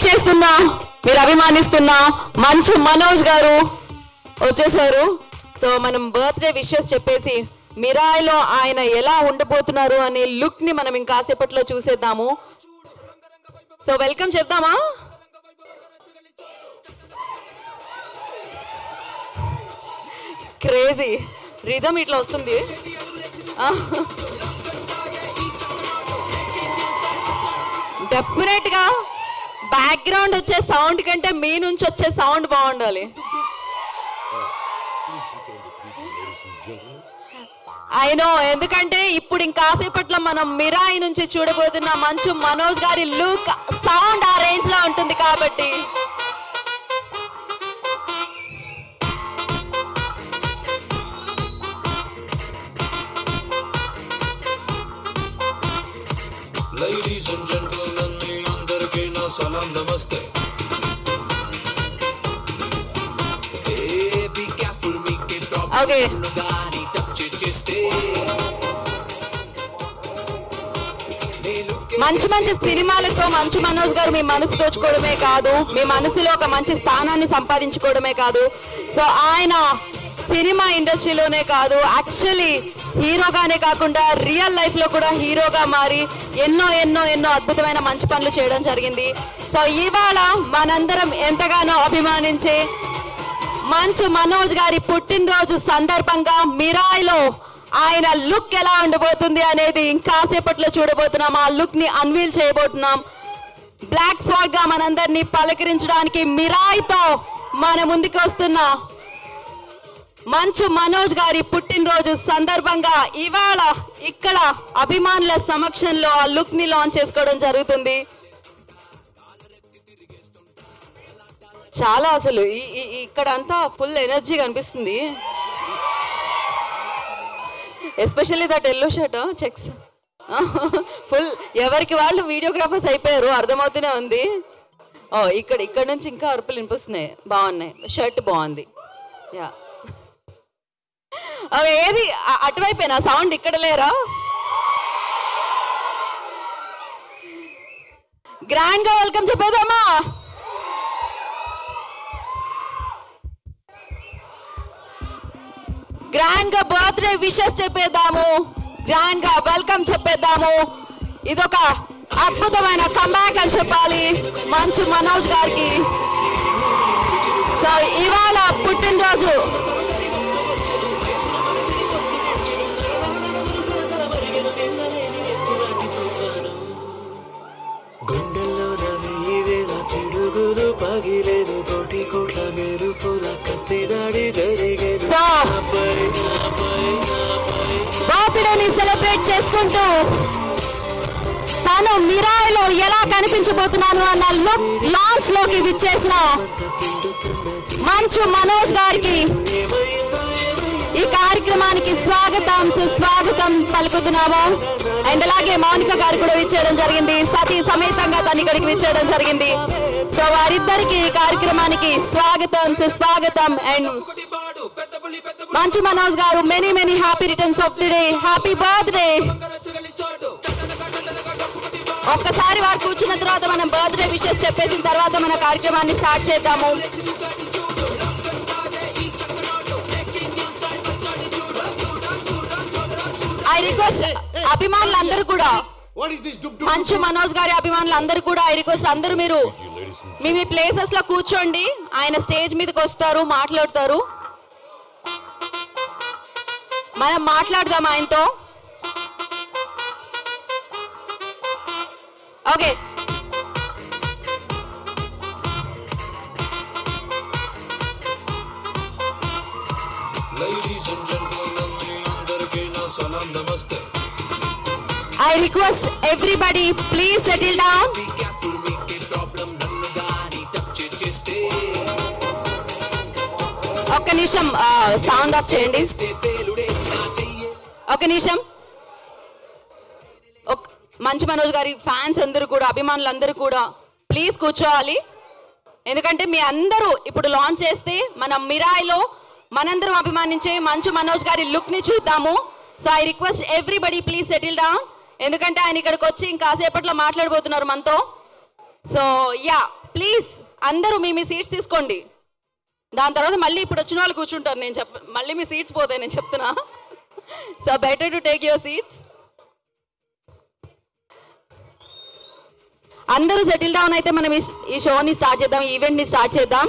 చేస్తున్నా మీరు అభిమానిస్తున్నా మంచు మనోజ్ గారు వచ్చేసారు. సో మనం బర్త్డే విషెస్ చెప్పేసి మిరాయిలో ఆయన ఎలా ఉండబోతున్నారు అనే లుక్ ని మనం ఇంకాసేపట్లో చూసేద్దాము. సో వెల్కమ్ చెప్దామా? క్రేజీ రిథమ్ ఇట్లా వస్తుంది. డెఫినెట్ గా బ్యాక్గ్రౌండ్ వచ్చే సౌండ్ కంటే మీ నుంచి వచ్చే సౌండ్ బాగుండాలి. అయినో, ఎందుకంటే ఇప్పుడు ఇంకాసేపట్లో మనం మిరాయి నుంచి చూడబోతున్న మంచు మనోజ్ గారి లుక్ సౌండ్ ఆ రేంజ్ లో ఉంటుంది కాబట్టి. Ladies and gentlemen, మీ అందరికీ నా సలాం నమస్తే. Be careful, మీకే ప్రాబ్లం గాని టచ్ చేస్తే. మంచి మంచి సినిమాలతో మంచు మనోజ్ గారు మీ మనసు దోచుకోవడమే కాదు, మీ మనసులో ఒక మంచి స్థానాన్ని సంపాదించుకోవడమే కాదు, సో ఆయన సినిమా ఇండస్ట్రీలోనే కాదు, యాక్చువల్లీ హీరోగానే కాకుండా రియల్ లైఫ్ లో కూడా హీరోగా మారి ఎన్నో ఎన్నో ఎన్నో అద్భుతమైన మంచి పనులు చేయడం జరిగింది. సో ఇవాళ మనందరం ఎంతగానో అభిమానించే మంచు మనోజ్ గారి పుట్టినరోజు సందర్భంగా మిరాయిలో ఆయన లుక్ ఎలా ఉండబోతుంది అనేది ఇంకాసేపట్లో చూడబోతున్నాం. ఆ లుక్ ని అన్వీల్ చేయబోతున్నాం. బ్లాక్ స్పాట్ గా మనందరినీ పలకరించడానికి మిరాయితో మన ముందుకు వస్తున్న మంచు మనోజ్ గారి పుట్టినరోజు సందర్భంగా ఇవాళ ఇక్కడ అభిమానుల సమక్షంలో ఆ లుక్ ని లాంచ్ చేసుకోవడం జరుగుతుంది. చాలా అసలు ఇక్కడ అంతా ఫుల్ ఎనర్జీ కనిపిస్తుంది. Especially that yellow shirt checks full ఎవరికి వాళ్ళు వీడియోగ్రాఫర్స్ అయిపోయారు, అర్థమవుతూనే ఉంది. ఓ ఇక్కడ నుంచి ఇంకా అరుపులు వినిపిస్తున్నాయి, బాగున్నాయి, షర్ట్ బాగుంది. యా ఏది అటువైపోయినా సౌండ్ ఇక్కడ లేరా? గ్రాండ్ గా వెల్కమ్ చెప్పేదామా? గ్రాండ్ గా బర్త్డే విషెస్ చెప్పేద్దాము, గ్రాండ్ గా వెల్కమ్ చెప్పేద్దాము. ఇదొక అద్భుతమైన కంబ్యాక్ అని చెప్పాలి మంచు మనోజ్ గారికి. సో ఇవాళ పుట్టినరోజు బర్త్డేని సెలబ్రేట్ చేసుకుంటూ తాను మిరాయిలో ఎలా కనిపించబోతున్నాను అన్న లుక్ లాంచ్ లోకి విచ్చేసిన మంచు మనోజ్ గారికి ఈ కార్యక్రమానికి స్వాగతం సుస్వాగతం పలుకుతున్నాము. అండ్ అలాగే మౌనిక గారు కూడా విచ్చేయడం జరిగింది, సతీ సమేతంగా తను ఇక్కడికి విచ్చేయడం జరిగింది. సో వారిద్దరికి ఈ కార్యక్రమానికి స్వాగతం సుస్వాగతం. అండ్ మంచు మనోజ్ గారు many many happy returns of the day, happy birthday. ఒక్కసారి వారు కూర్చున్న తర్వాత మనం బర్త్డే విషెస్ చెప్పేసిన తర్వాత మన కార్యక్రమాన్ని స్టార్ట్ చేద్దాము. ఐ రిక్వెస్ట్ అభిమానులందరూ కూడా, మంచు మనోజ్ గారి అభిమానులందరూ కూడా ఐ రిక్వెస్ట్ అందరూ మీరు మీ ప్లేసెస్ లో కూర్చోండి. ఆయన స్టేజ్ మీదకి వస్తారు, మాట్లాడతారు, మనం మాట్లాడదాం ఆయనతో. ఓకే Ladies and gentlemen, మీ అందరికీ నా సలాం నమస్తే. I request everybody please settle down. Be careful, మీకే ప్రాబ్లం గాని టచ్ చేస్తే. ఒక్క నిమిషం సౌండ్ ఆఫ్ చేయండి. ఒక నిమిషం. మంచు మనోజ్ గారి ఫ్యాన్స్ అందరూ కూడా, అభిమానులందరూ కూడా ప్లీజ్ కూర్చోవాలి. ఎందుకంటే మీ అందరూ ఇప్పుడు లాంచ్ చేస్తే మనం మిరాయిలో మనందరం అభిమానించే మంచు మనోజ్ గారి లుక్ ని చూద్దాము. So I request everybody please settle down. ఎందుకంటే ఆయన ఇక్కడికి వచ్చి ఇంకాసేపట్లో మాట్లాడబోతున్నారు మనతో. సో యా ప్లీజ్ అందరూ మీ సీట్స్ తీసుకోండి. దాని తర్వాత మళ్ళీ ఇప్పుడు వచ్చిన వాళ్ళు కూర్చుంటారు. మళ్ళీ మీ సీట్స్ పోతాయి, నేను చెప్తున్నా. So better to take your seats. అందరూ సెటిల్ డౌన్ అయితే మనం ఈ షోని స్టార్ట్ చేద్దాం, ఈ ఈవెంట్ని స్టార్ట్ చేద్దాం.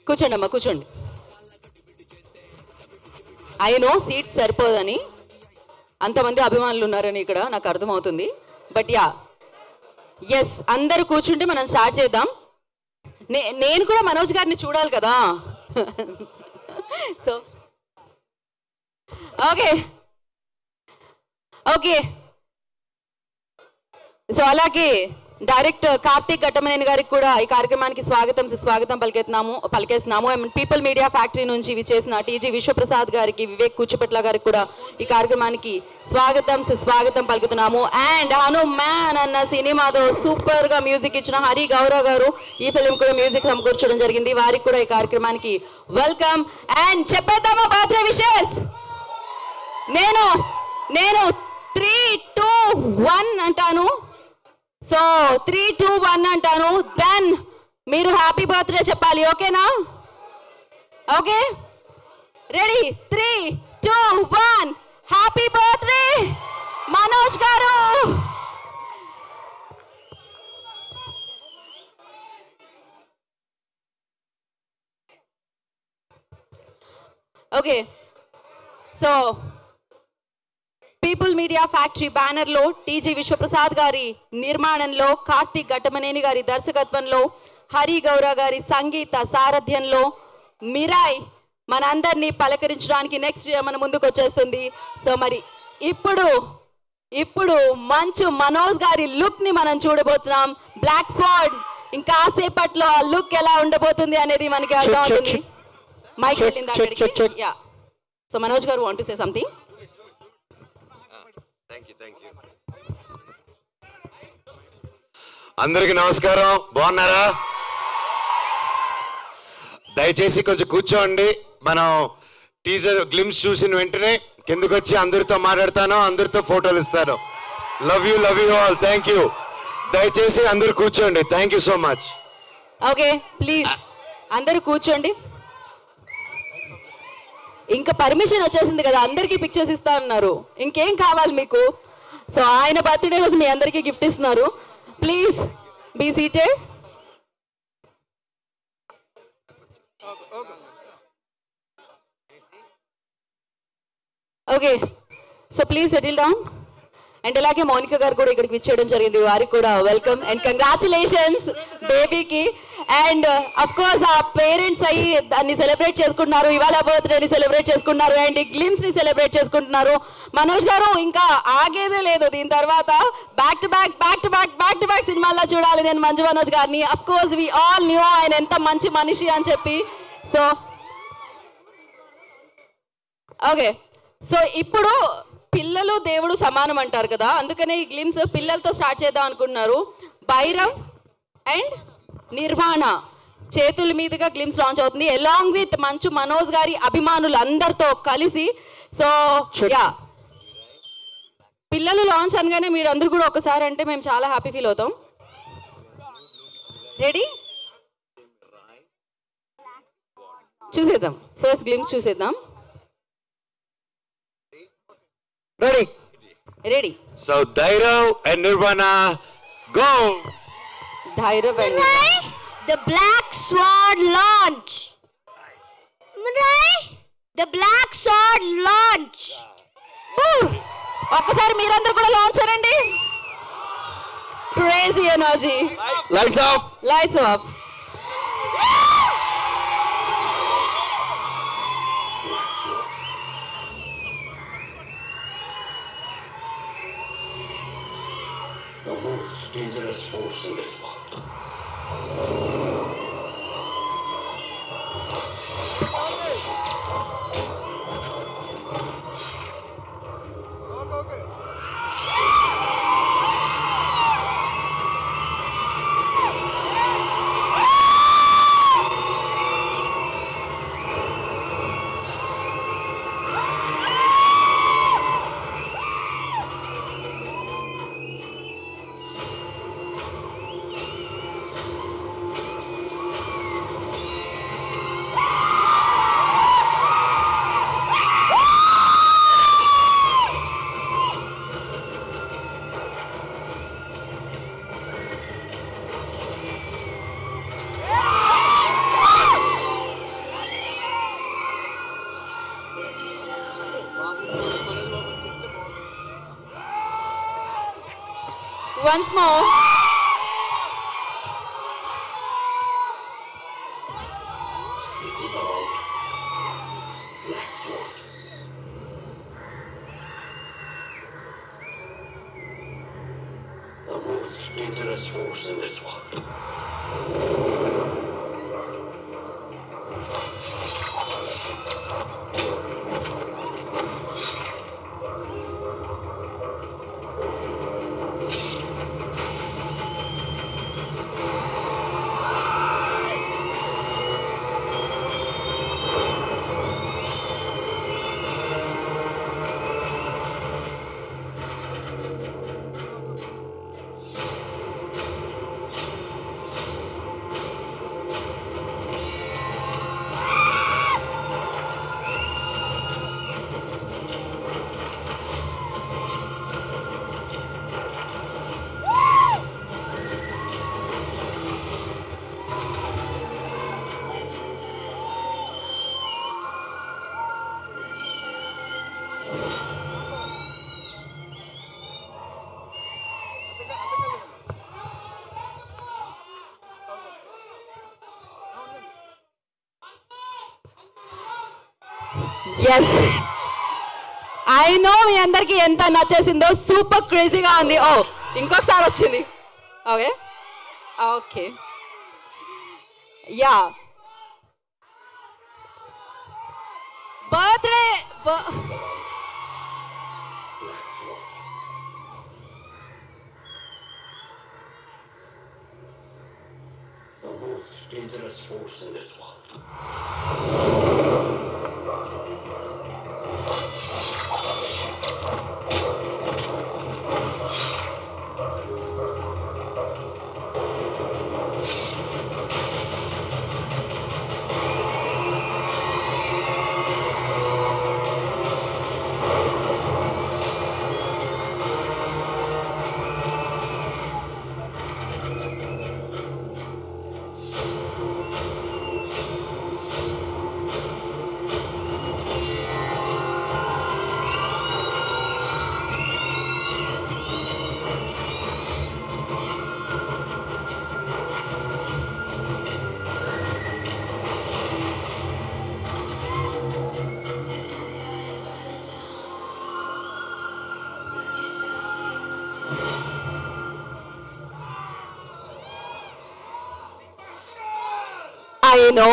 కూర్చోండి అమ్మా, కూర్చోండి. ఐ నో సీట్ సరిపోదని, అంతమంది అభిమానులు ఉన్నారని ఇక్కడ నాకు అర్థమవుతుంది. బట్ యా, ఎస్, అందరూ కూర్చుంటే మనం స్టార్ట్ చేద్దాం. నేను కూడా మనోజ్ గారిని చూడాలి కదా. సో ఓకే ఓకే సో అలాగే డైరెక్టర్ కార్తీక్ ఘట్టమనేని గారికి కూడా ఈ కార్యక్రమానికి స్వాగతం పలికేస్తున్నాము. పీపుల్ మీడియా ఫ్యాక్టరీ నుంచి విచ్చేసిన టీజీ విశ్వప్రసాద్ గారికి, వివేక్ కూచిపట్ల గారికి కూడా ఈ కార్యక్రమానికి స్వాగతం పలుకుతున్నాము. అండ్ హనుమాన్ అన్న సినిమాతో సూపర్ గా మ్యూజిక్ ఇచ్చిన హరి గౌరవ్ గారు ఈ ఫిల్మ్ కూడా మ్యూజిక్ సమకూర్చడం జరిగింది. వారికి కూడా ఈ కార్యక్రమానికి వెల్కమ్. అండ్ చెప్పేద్దామా బర్త్డే విషెస్? నేను 3, 2, 1 అంటాను. సో 3, 2, 1 అంటాను. దెన్ మీరు హ్యాపీ బర్త్డే చెప్పాలి. ఓకేనా? Okay, ready? 3, 2, 1 happy birthday Manoj garu. Okay, so people media factory బ్యానర్లో టీజీ విశ్వప్రసాద్ గారి నిర్మాణంలో, కార్తీక్ ఘట్టమనేని గారి దర్శకత్వంలో, హరి గౌరవ్ గారి సంగీత సారథ్యంలో మిరాయ్ మనందరినీ పలకరించడానికి నెక్స్ట్ ఇయర్ మన ముందుకు వచ్చేస్తుంది. సో మరి ఇప్పుడు మంచు మనోజ్ గారి లుక్ ని మనం చూడబోతున్నాం. బ్లాక్ స్వాడ్ ఇంకాసేపట్లో ఆ లుక్ ఎలా ఉండబోతుంది అనేది మనకి అర్థం అవుతుంది. మైక్ వెళ్ళింది అక్కడికి. యా, సో మనోజ్ గారు వాంట్ టు సే సంథింగ్. అందరికి నమస్కారం. బాగున్నారా? దయచేసి కొంచెం కూర్చోండి. మనం టీజర్ గ్లిమ్స్ చూసిన వెంటనే కిందకు వచ్చి అందరితో మాట్లాడతాను, అందరితో ఫోటోలు ఇస్తాను. Love you all. Thank you. దయచేసి అందరు కూర్చోండి. Thank you so much. Okay, please అందరూ కూర్చోండి. ఇంకా పర్మిషన్ వచ్చేసింది కదా, అందరికీ పిక్చర్స్ ఇస్తా ఉన్నారు. ఇంకేం కావాలి మీకు? సో ఆయన బర్త్డే రోజు మీ అందరికీ గిఫ్ట్ ఇస్తున్నారు. Please be seated. Okay, so please settle down. And అలాగే మౌనిక గారు కూడా ఇక్కడికి విచ్చేయడం జరిగింది. వారికి కూడా వెల్కమ్ అండ్ కంగ్రాచులేషన్స్ బేబీకి. అండ్ అఫ్ కోర్స్ ఆ పేరెంట్స్ అయ్యి దాన్ని సెలబ్రేట్ చేసుకుంటున్నారు. ఇవాళ బర్త్డేని సెలబ్రేట్ చేసుకుంటున్నారు అండ్ ఈ గ్లిమ్స్ ని సెలబ్రేట్ చేసుకుంటున్నారు. మనోజ్ గారు ఇంకా ఆగేదే లేదు. దీని తర్వాత బ్యాక్ టు బ్యాక్ సినిమాల్లో చూడాలి నేను మంజు మనోజ్ గారిని. Of course we all knew ఆయన ఎంత మంచి మనిషి అని చెప్పి. సో ఓకే, సో ఇప్పుడు పిల్లలు దేవుడు సమానం అంటారు కదా, అందుకనే ఈ గ్లిమ్స్ పిల్లలతో స్టార్ట్ చేద్దాం అనుకుంటున్నారు. భైరవ్ అండ్ నిర్వాణ చేతుల మీదుగా గ్లిమ్స్ లాంచ్ అవుతుంది అలాంగ్ విత్ మంచు మనోజ్ గారి అభిమానులు అందరితో కలిసి. సో యా, పిల్లలు లాంచ్ అనగానే మీరు అందరూ కూడా ఒకసారి అంటే మేము చాలా హ్యాపీ ఫీల్ అవుతాం. రెడీ? చూసేద్దాం, ఫస్ట్ గ్లిమ్స్ చూసేద్దాం. Ready. So Dhairav and Nirvana, go. Dhairav and the Black Sword launch. The Black Sword launch. ఒక్కసారి మీరందరూ కూడా లాంచ్ అనండి. Crazy energy. Lights off. Lights off. The most dangerous force in this world. once more. This is about Black Sword. The most dangerous force in this world. Yes I know మీ అందరికి ఎంత నచ్చేసిందో super క్రేజీగా ఉంది ఓ ఇంకొకసారి వచ్చింది okay okay yeah birthday The most dangerous force in this world. I know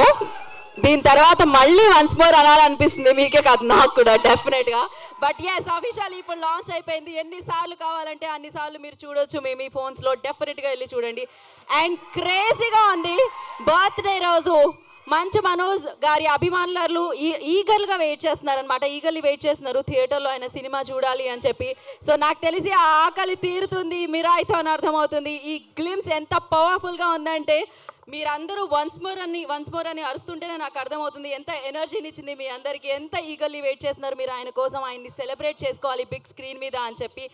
దీని తర్వాత మళ్ళీ వన్స్ మోర్ అనాలనిపిస్తుంది మీకే కాదు నాకు కూడా డెఫినెట్గా బట్ ఎస్ అఫీషియల్ ఇప్పుడు లాంచ్ అయిపోయింది ఎన్నిసార్లు కావాలంటే అన్నిసార్లు మీరు చూడొచ్చు మీ ఫోన్స్లో డెఫినెట్గా వెళ్ళి చూడండి అండ్ క్రేజీగా ఉంది బర్త్డే రోజు మంచు మనోజ్ గారి అభిమానులు ఈగర్గా వెయిట్ చేస్తున్నారనమాట ఈగర్లీ వెయిట్ చేస్తున్నారు థియేటర్లో ఆయన సినిమా చూడాలి అని చెప్పి సో నాకు తెలిసి ఆ ఆకలి తీరుతుంది మిరాయితో అని అర్థమవుతుంది ఈ గ్లిమ్స్ ఎంత పవర్ఫుల్గా ఉందంటే మీరందరూ వన్స్ మోర్ అని అరుస్తుంటేనే నాకు అర్థమవుతుంది ఎంత ఎనర్జీని ఇచ్చింది మీ అందరికీ ఎంత ఈగర్లీ వెయిట్ చేస్తున్నారు మీరు ఆయన కోసం ఆయన్ని సెలబ్రేట్ చేసుకోవాలి బిగ్ స్క్రీన్ మీద అని చెప్పి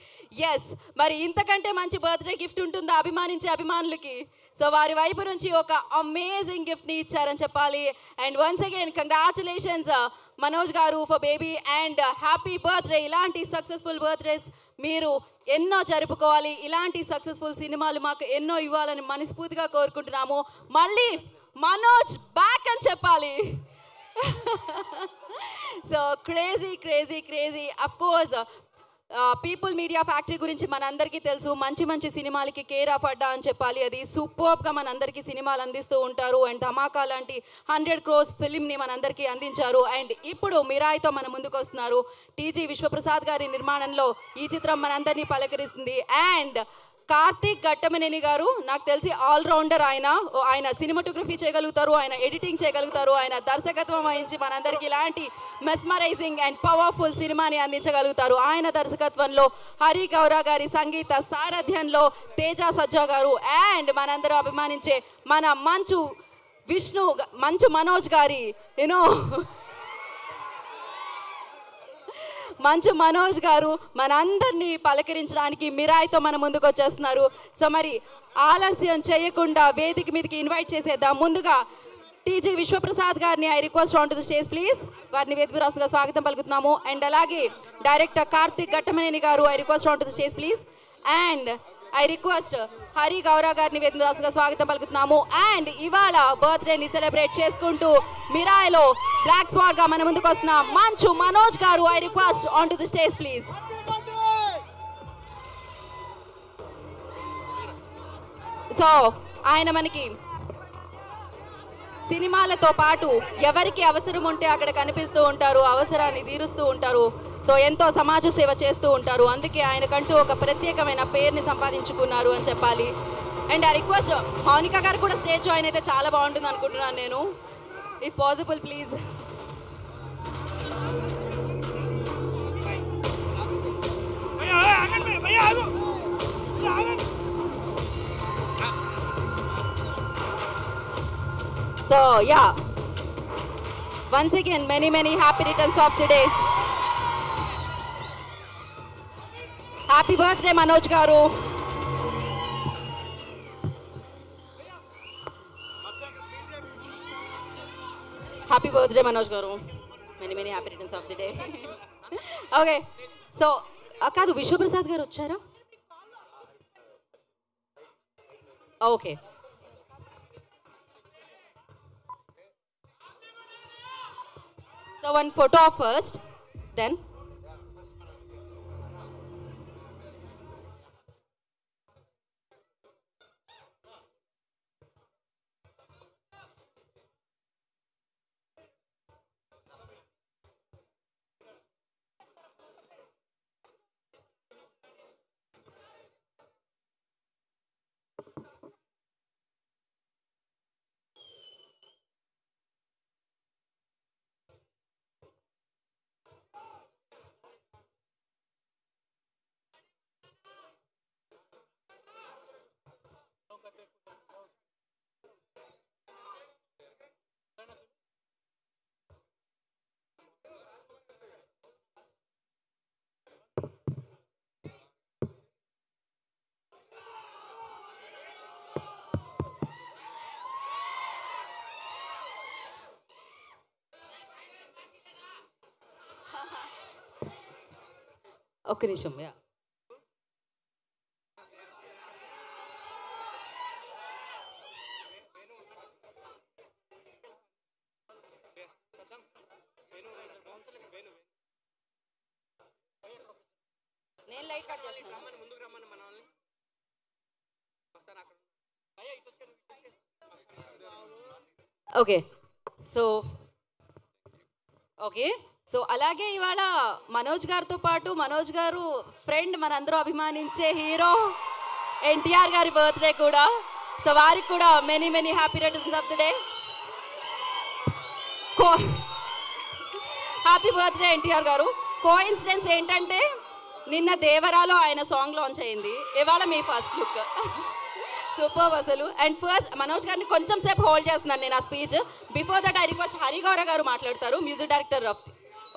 ఎస్ మరి ఇంతకంటే మంచి బర్త్డే గిఫ్ట్ ఉంటుందా అభిమానించే అభిమానులకి సో వారి వైపు నుంచి ఒక అమేజింగ్ గిఫ్ట్ని ఇచ్చారని చెప్పాలి and once again congratulations Manoj garu for baby and happy birthday ఇలాంటి సక్సెస్ఫుల్ బర్త్డేస్ మీరు ఎన్నో జరుపుకోవాలి ఇలాంటి సక్సెస్ఫుల్ సినిమాలు మాకు ఎన్నో ఇవ్వాలని మనస్ఫూర్తిగా కోరుకుంటున్నాము మళ్ళీ మనోజ్ బ్యాక్ అని చెప్పాలి so crazy of course people media factory గురించి మనందరికీ తెలుసు మంచి సినిమాలకి కేర్ ఆఫ్ అడ్డా అని చెప్పాలి అది సూపర్గా మనందరికీ సినిమాలు అందిస్తూ ఉంటారు అండ్ ధమాకా లాంటి 100 crores ఫిలింని మనందరికీ అందించారు అండ్ ఇప్పుడు మిరాయితో మన ముందుకు వస్తున్నారు టీజీ విశ్వప్రసాద్ గారి నిర్మాణంలో ఈ చిత్రం మనందరినీ పలకరిస్తుంది అండ్ కార్తీక్ ఘట్టమనేని గారు నాకు తెలిసి ఆల్రౌండర్ ఆయన సినిమాటోగ్రఫీ చేయగలుగుతారు ఆయన ఎడిటింగ్ చేయగలుగుతారు ఆయన దర్శకత్వం వహించి మనందరికీ ఇలాంటి మెస్మరైజింగ్ అండ్ పవర్ఫుల్ సినిమాని అందించగలుగుతారు ఆయన దర్శకత్వంలో హరి గౌరా గారి సంగీత సారథ్యంలో తేజ సజ్జా గారు అండ్ మనందరం అభిమానించే మన మంచు మనోజ్ గారి మంచు మనోజ్ గారు మనందరినీ పలకరించడానికి మిరాయితో మన ముందుకు వచ్చేస్తున్నారు సో మరి ఆలస్యం చేయకుండా వేదిక మీదకి ఇన్వైట్ చేసేద్దాం ముందుగా టీజీ విశ్వప్రసాద్ గారిని I request on to the stage please వారిని వేదిక రాసుగా స్వాగతం పలుకుతున్నాము అండ్ అలాగే డైరెక్టర్ కార్తీక్ ఘట్టమనేని గారు I request on to the stage please and I request Hari Gaurav గారిని వేదికగా స్వాగతం పలుకుతున్నాము. అండ్ ఇవాళ బర్త్డేని సెలబ్రేట్ చేసుకుంటూ మిరాయిలో బ్లాక్ స్వాడ్ గా మన ముందుకు వస్తున్న మంచు మనోజ్ గారు, I request on to the stage please. So ఆయన మనకి సినిమాలతో పాటు ఎవరికి అవసరం ఉంటే అక్కడ కనిపిస్తూ ఉంటారు, అవసరాన్ని తీరుస్తూ ఉంటారు. సో ఎంతో సమాజ సేవ చేస్తూ ఉంటారు. అందుకే ఆయనకంటూ ఒక ప్రత్యేకమైన పేరుని సంపాదించుకున్నారు అని చెప్పాలి. అండ్ ఆ రిక్వెస్ట్ మౌనిక గారు కూడా స్టేజ్ జాయిన్ అయితే చాలా బాగుంటుంది అనుకుంటున్నాను నేను. If possible please. So yeah, once again many happy returns of the day. Happy birthday Manoj garu. Happy birthday Manoj garu. Many happy returns of the day. Okay, so కాదు విశ్వప్రసాద్ గారు వచ్చారా? Okay. So one photo op first, then ఒక్క నిమిషం. Yeah నేను light cut చేస్తాను. Okay so అలాగే ఇవాళ మనోజ్ గారితో పాటు మనోజ్ గారు ఫ్రెండ్, మనందరూ అభిమానించే హీరో ఎన్టీఆర్ గారి బర్త్డే కూడా. సో వారికి కూడా many happy returns of the day. Happy birthday NTR గారు. కోఇన్సిడెన్స్ ఏంటంటే నిన్న దేవరాలో ఆయన సాంగ్ లాంచ్ అయింది, ఇవాళ మీ ఫస్ట్ లుక్. సూపర్ అసలు. అండ్ ఫస్ట్ మనోజ్ గారిని కొంచెం సేపు హోల్డ్ చేస్తున్నాను నేను ఆ speech. Before that I request Hari Gowra గారు మాట్లాడతారు, మ్యూజిక్ డైరెక్టర్ ఆఫ్.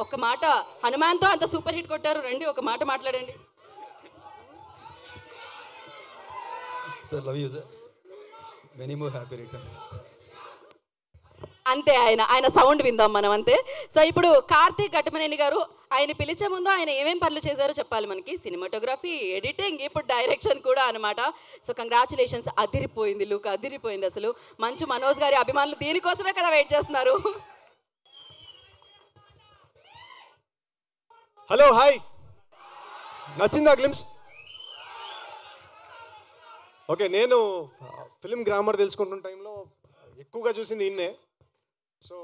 ఒక మాట, హనుమాన్తో అంత సూపర్ హిట్ కొట్టారు, రండి ఒక మాట మాట్లాడండి. Sir, love you, sir. Many more happy returns. అంతే, ఆయన సౌండ్ విందాం మనం అంతే. సో ఇప్పుడు కార్తీక్ ఘట్టమనేని గారు, ఆయన పిలిచే ముందు ఆయన ఏమేం పనులు చేశారో చెప్పాలి మనకి. సినిమాటోగ్రఫీ, ఎడిటింగ్, ఇప్పుడు డైరెక్షన్ కూడా అనమాట. సో కంగ్రాచులేషన్స్, అదిరిపోయింది లుక్, అదిరిపోయింది అసలు. మంచు మనోజ్ గారి అభిమానులు దీనికోసమే కదా వెయిట్ చేస్తున్నారు. హలో, హాయ్, నచ్చిందా గ్లిమ్స్? ఓకే, నేను ఫిలిం గ్రామర్ తెలుసుకుంటున్న టైంలో ఎక్కువగా చూసింది ఇన్నే. సో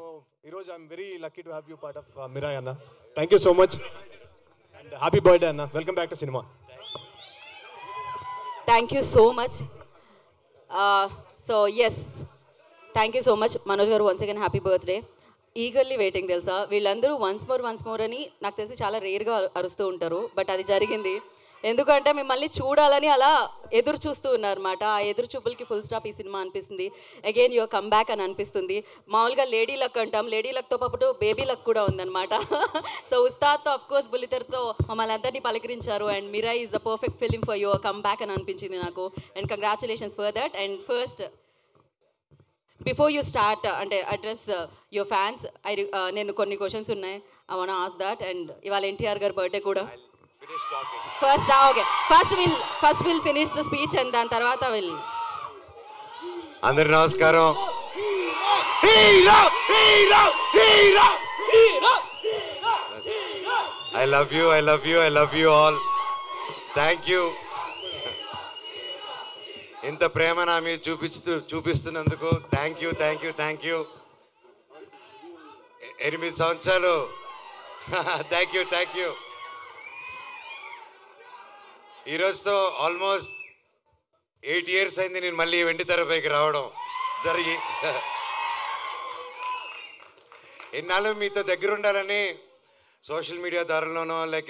ఈరోజు I'm very lucky to have you part of Mirai అన్న. Thank you so much and happy birthday అన్న. Welcome back to cinema. Thank you so much. So yes, thank you so much Manoj garu. Once again happy birthday. Eagerly waiting తెలుసా, వీళ్ళందరూ once more అని నాకు తెలిసి చాలా రేర్గా అరుస్తూ ఉంటారు, బట్ అది జరిగింది. ఎందుకంటే మిమ్మల్ని చూడాలని అలా ఎదురు చూస్తూ ఉన్నారన్నమాట. ఆ ఎదురు చూపులకి ఫుల్ స్టాప్ ఈ సినిమా అనిపిస్తుంది. అగైన్ యువర్ కమ్ బ్యాక్ అని అనిపిస్తుంది. మామూలుగా లేడీ లక్ అంటాం, లేడీ లక్తో పాటు బేబీ లక్ కూడా ఉందన్నమాట. సో ఉస్తాద్తో ఆఫ్ కోర్స్ బుల్లితెరతో మమ్మల్ని అందరినీ పలకరించారు. And Mirai is the perfect film for your come back అని అనిపించింది నాకు. And congratulations for that. And first before you start అంటే అడ్రస్ యువర్ ఫ్యాన్స్, నేను కొన్ని క్వశ్చన్స్ ఉన్నాయి, I want ask that. And ఇవాళ ఎన్టీఆర్ గారి బర్త్డే కూడా. First okay first will finish the speech and దాని తర్వాత విల్. అందరికి నమస్కారం. I love you all. Thank you. ఇంత ప్రేమ నా మీద చూపిస్తున్నందుకు థ్యాంక్ యూ. 8 సంవత్సరాలు థ్యాంక్ యూ. ఈరోజుతో ఆల్మోస్ట్ 8 years అయింది నేను మళ్ళీ వెండి తెరపైకి రావడం జరిగి. ఎన్నాళ్ళు మీతో దగ్గర ఉండాలని సోషల్ మీడియా ద్వారాలోనో లేక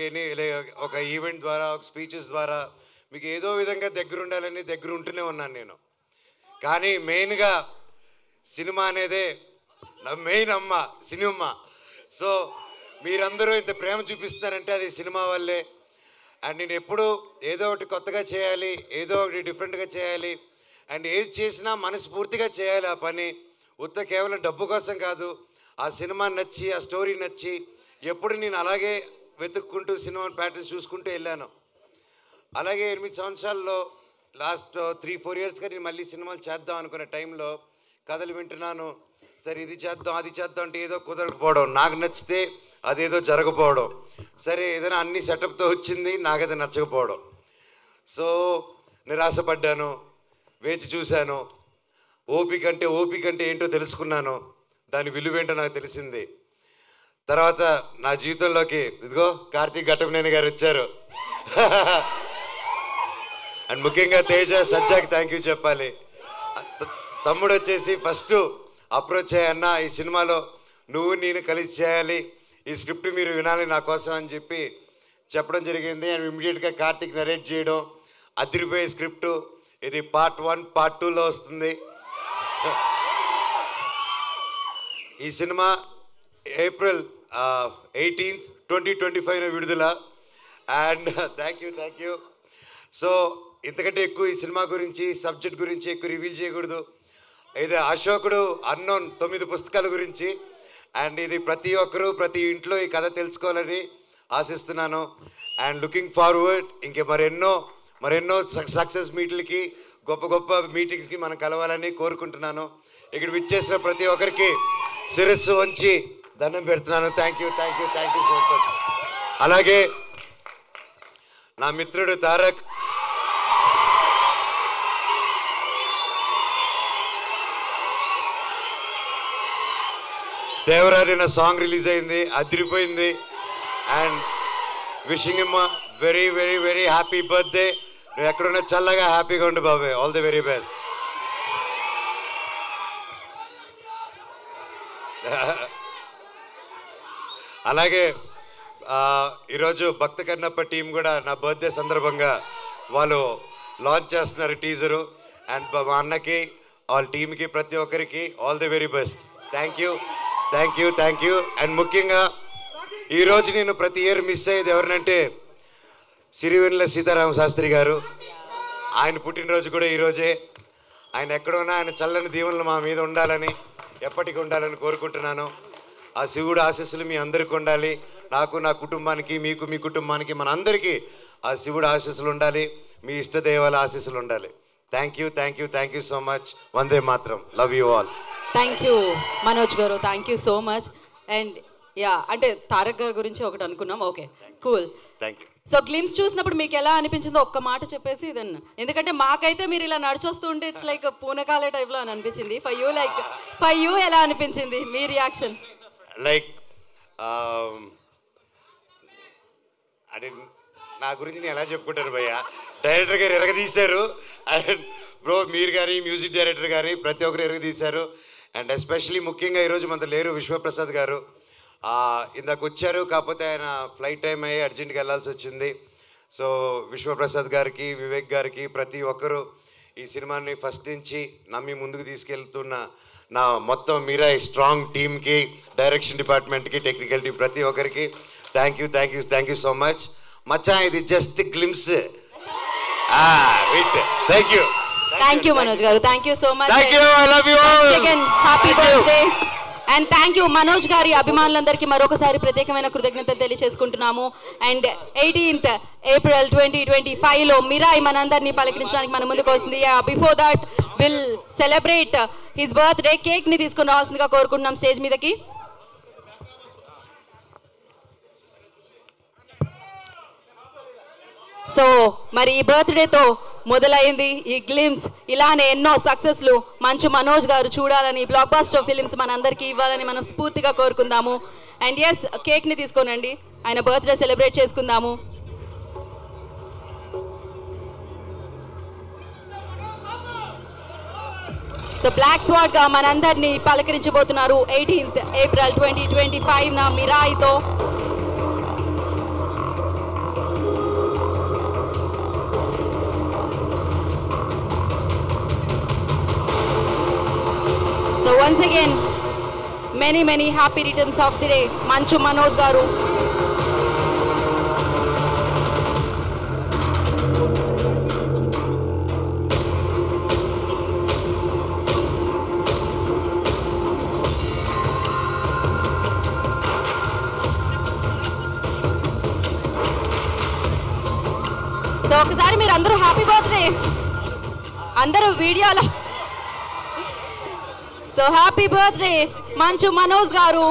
ఒక ఈవెంట్ ద్వారా ఒక స్పీచెస్ ద్వారా మీకు ఏదో విధంగా దగ్గర ఉండాలని దగ్గర ఉంటూనే ఉన్నాను నేను. కానీ మెయిన్గా సినిమా అనేదే నా మెయిన్ అమ్మ సినిమా. సో మీరందరూ ఇంత ప్రేమ చూపిస్తున్నారంటే అది సినిమా వల్లే. అండ్ నేను ఎప్పుడు ఏదో ఒకటి కొత్తగా చేయాలి, ఏదో ఒకటి డిఫరెంట్గా చేయాలి, అండ్ ఏది చేసినా మనస్ఫూర్తిగా చేయాలి ఆ పని. కేవలం డబ్బు కోసం కాదు. ఆ సినిమా నచ్చి ఆ స్టోరీ నచ్చి ఎప్పుడు నేను అలాగే వెతుక్కుంటూ సినిమా ప్యాటర్న్స్ చూసుకుంటూ వెళ్ళాను. అలాగే 8 సంవత్సరాల్లో లాస్ట్ 3-4 yearsగా నేను మళ్ళీ సినిమాలు చేద్దాం అనుకునే టైంలో కథలు వింటున్నాను. సరే ఇది చేద్దాం అది చేద్దాం అంటే ఏదో కుదరకపోవడం, నాకు నచ్చితే అదేదో జరగకపోవడం, సరే ఏదైనా అన్ని సెటప్తో వచ్చింది నాకు అది నచ్చకపోవడం. సో నిరాశపడ్డాను, వేచి చూశాను. ఓపిక అంటే ఏంటో తెలుసుకున్నాను, దాని విలువేంటో నాకు తెలిసింది. తర్వాత నా జీవితంలోకి ఇదిగో కార్తీక్ ఘట్టమనేని గారు వచ్చారు. అండ్ ముఖ్యంగా తేజ సజ్జాకి థ్యాంక్ యూ చెప్పాలి. తమ్ముడు వచ్చేసి ఫస్ట్ అప్రోచ్ అయ్యన్న, ఈ సినిమాలో నువ్వు నేను కలిసి చేయాలి, ఈ స్క్రిప్ట్ మీరు వినాలి నా కోసం అని చెప్పడం జరిగింది. అండ్ ఇమ్మీడియట్గా కార్తీక్ నరేట్ చేయడం, అదిరిపోయే స్క్రిప్టు. ఇది Part 1 Part 2లో వస్తుంది. ఈ సినిమా April 18th 2025 విడుదల. And thank you. సో ఇంతకంటే ఎక్కువ ఈ సినిమా గురించి సబ్జెక్ట్ గురించి ఎక్కువ రివీల్ చేయకూడదు. ఇది అశోకుడు అన్నోన్ 9 పుస్తకాల గురించి. అండ్ ఇది ప్రతి ఒక్కరూ ప్రతి ఇంట్లో ఈ కథ తెలుసుకోవాలని ఆశిస్తున్నాను. అండ్ లుకింగ్ ఫార్వర్డ్ ఇంకే మరెన్నో సక్సెస్ మీట్లకి గొప్ప మీటింగ్స్కి మనం కలవాలని కోరుకుంటున్నాను. ఇక్కడ విచ్చేసిన ప్రతి ఒక్కరికి శిరస్సు వంచి దండం పెడుతున్నాను. Thank you so much. అలాగే నా మిత్రుడు తారక్, దేవరారి నా సాంగ్ రిలీజ్ అయింది, అదిరిపోయింది. And wishing him very very very happy birthday. నువ్వు ఎక్కడున్నా చల్లగా హ్యాపీగా ఉండు బాబాయ్. All the very best. అలాగే ఈరోజు భక్త కన్నప్ప టీం కూడా నా బర్త్డే సందర్భంగా వాళ్ళు లాంచ్ చేస్తున్నారు టీజరు. అండ్ మా అన్నకి వాళ్ళ టీంకి ప్రతి ఒక్కరికి all the very best. Thank you. And ముఖ్యంగా ఈరోజు నేను ప్రతి ఇయర్ మిస్ అయ్యేది ఎవరినంటే సిరివెన్నెల సీతారామ శాస్త్రి గారు. ఆయన పుట్టినరోజు కూడా ఈరోజే. ఆయన ఎక్కడున్నా ఆయన చల్లని దీవెనలు మా మీద ఉండాలని, ఎప్పటికీ ఉండాలని కోరుకుంటున్నాను. ఆ శివుడు ఆశీస్సులు మీ అందరికీ ఉండాలి, నాకు నా కుటుంబానికి మీకు మీ కుటుంబానికి మనందరికీ ఆ శివుడు ఆశీస్సులు ఉండాలి, మీ ఇష్టదేవాల ఆశీస్సులు ఉండాలి. Thank you so much. వందే మాత్రం. Love you all. Thank you Manoj garu, thank you so much. And అంటే తారక్ గారి గురించి ఒకటి అనుకున్నాం. Okay cool. Thank you. So glimpse చూసినప్పుడు మీకు ఎలా అనిపించిందో ఒక్క మాట చెప్పేసి ఇదన్న. ఎందుకంటే మాకైతే మీరు ఇలా నడిచొస్తూ ఉంటే ఇట్స్ లైక్ పూనకాలే టైప్లో అని అనిపించింది. ఫర్ యూ ఎలా అనిపించింది మీ రియాక్షన్? లైక్ అంటే నా గురించి నేను ఎలా చెప్పుకుంటాను భయ్య. డైరెక్టర్ గారు ఎరగదీశారు. అండ్ బ్రో మీరు కానీ మ్యూజిక్ డైరెక్టర్ కానీ ప్రతి ఒక్కరు ఎరగదీశారు. అండ్ ఎస్పెషలీ ముఖ్యంగా ఈరోజు మనతో లేరు విశ్వప్రసాద్ గారు. ఇందాక వచ్చారు, కాకపోతే ఆయన ఫ్లైట్ టైం అయ్యి అర్జెంట్గా వెళ్ళాల్సి వచ్చింది. సో విశ్వప్రసాద్ గారికి, వివేక్ గారికి, ప్రతి ఒక్కరు ఈ సినిమాని ఫస్ట్ నుంచి నమ్మి ముందుకు తీసుకెళ్తున్న నా మొత్తం మీరా స్ట్రాంగ్ టీమ్కి, డైరెక్షన్ డిపార్ట్మెంట్కి, టెక్నికల్ టీం ప్రతి ఒక్కరికి థ్యాంక్ యూ సో మచ్. మచ్చా ఇది just glimpse. Thank you Manoj garu, thank you so much. I love you all. Happy birthday. And thank you Manoj గారి అభిమానులందరికీ మరొకసారి ప్రత్యేకమైన కృతజ్ఞతలు తెలియజేసుకుంటున్నాము. అండ్ 18th April 2025లో మిరాయ్ మనందరినీ పలకరించడానికి మన ముందుకు వస్తుంది. Before that will celebrate his birthday. కేక్ని తీసుకుని రావాల్సిందిగా కోరుకుంటున్నాం స్టేజ్ మీదకి. సో మరి ఈ బర్త్డేతో మొదలైంది ఈ గ్లిమ్స్. ఇలానే ఎన్నో సక్సెస్లు మంచు మనోజ్ గారు చూడాలని, బ్లాక్ బాస్టర్ ఫిలిమ్స్ మనందరికీ ఇవ్వాలని మనం స్ఫూర్తిగా కోరుకుందాము. అండ్ ఎస్, కేక్ని తీసుకోనండి, ఆయన బర్త్డే సెలబ్రేట్ చేసుకుందాము. సో బ్లాక్ స్వాడ్ గా మనందరినీ పలకరించబోతున్నారు 18th April 2025 నా మిరాయితో. So once again, many happy returns of the day, Manchu Manoj garu. So ఒకసారి మీరు అందరూ హ్యాపీ బర్త్డే అందరూ వీడియోలో. So happy birthday Manchu Manoj గారు.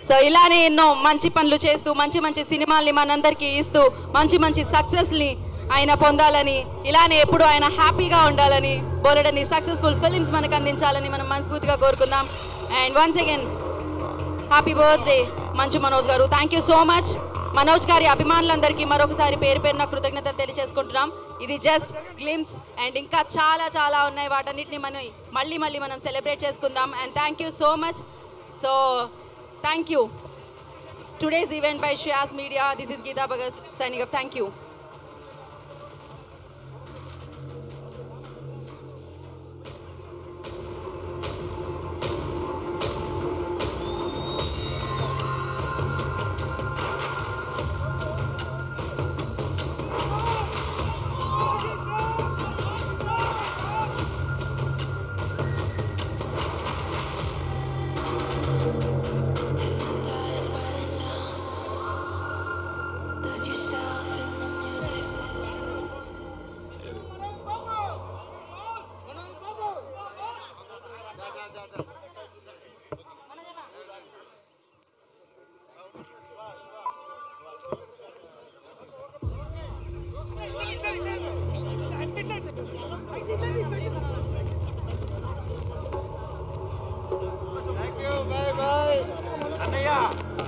సో ఇలానే ఎన్నో మంచి పనులు చేస్తూ మంచి సినిమాల్ని మనందరికీ ఇస్తూ మంచి సక్సెస్ని ఆయన పొందాలని, ఇలానే ఎప్పుడు ఆయన హ్యాపీగా ఉండాలని, బోలెడని సక్సెస్ఫుల్ ఫిలిమ్స్ మనకు అందించాలని మనం మనస్ఫూర్తిగా కోరుకుందాం. And once again happy birthday Manchu Manoj garu. Thank you so much. Manoj గారి అభిమానులందరికీ మరొకసారి పేరున కృతజ్ఞతలు తెలియజేసుకుంటున్నాం. ఇది జస్ట్ గ్లిమ్స్ అండ్ ఇంకా చాలా ఉన్నాయి. వాటన్నిటిని మళ్ళీ మనం సెలబ్రేట్ చేసుకుందాం. And thank you so much. So thank you. Today's event by Shreyas media. This is Geeta Bhagat signing off. Thank you.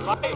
Bye.